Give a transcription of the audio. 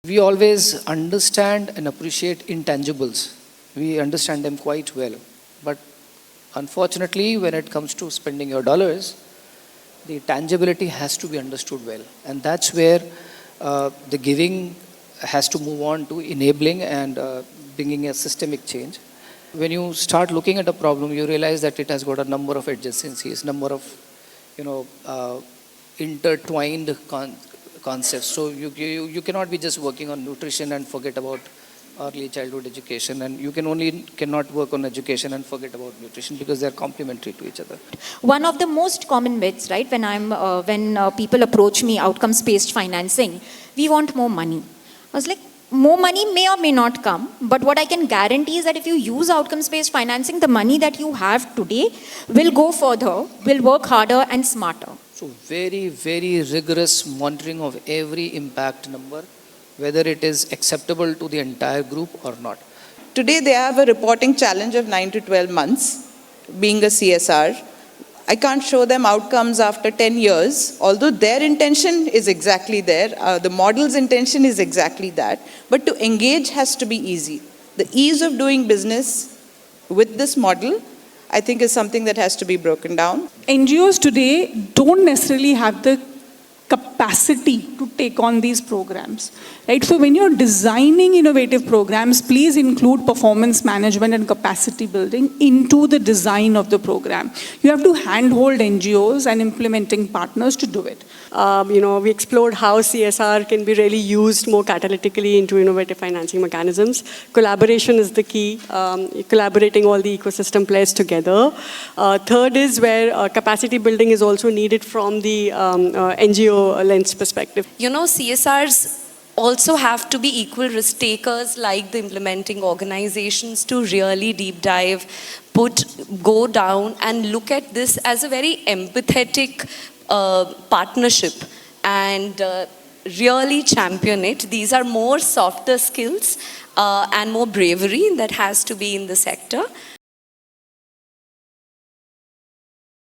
We always understand and appreciate intangibles. We understand them quite well. But unfortunately, when it comes to spending your dollars, the tangibility has to be understood well. And that's where the giving has to move on to enabling and bringing a systemic change. When you start looking at a problem, you realize that it has got a number of adjacencies, number of intertwined concepts. So you cannot be just working on nutrition and forget about early childhood education, and you cannot work on education and forget about nutrition because they are complementary to each other. One of the most common myths, right, when people approach me outcomes-based financing, we want more money. I was like, more money may or may not come, but what I can guarantee is that if you use outcomes-based financing, the money that you have today will go further, will work harder and smarter. So very, very rigorous monitoring of every impact number, whether it is acceptable to the entire group or not. Today they have a reporting challenge of 9 to 12 months, being a CSR. I can't show them outcomes after 10 years, although their intention is exactly there. The model's intention is exactly that. But to engage has to be easy. The ease of doing business with this model, I think, is something that has to be broken down. NGOs today don't necessarily have the capacity to take on these programs, right? So when you're designing innovative programs, please include performance management and capacity building into the design of the program. You have to handhold NGOs and implementing partners to do it. We explored how CSR can be really used more catalytically into innovative financing mechanisms. Collaboration is the key, collaborating all the ecosystem players together. Third is where capacity building is also needed from the NGO lens perspective. CSRs also have to be equal risk takers like the implementing organizations to really deep dive, go down and look at this as a very empathetic partnership and really champion it. These are more softer skills and more bravery that has to be in the sector.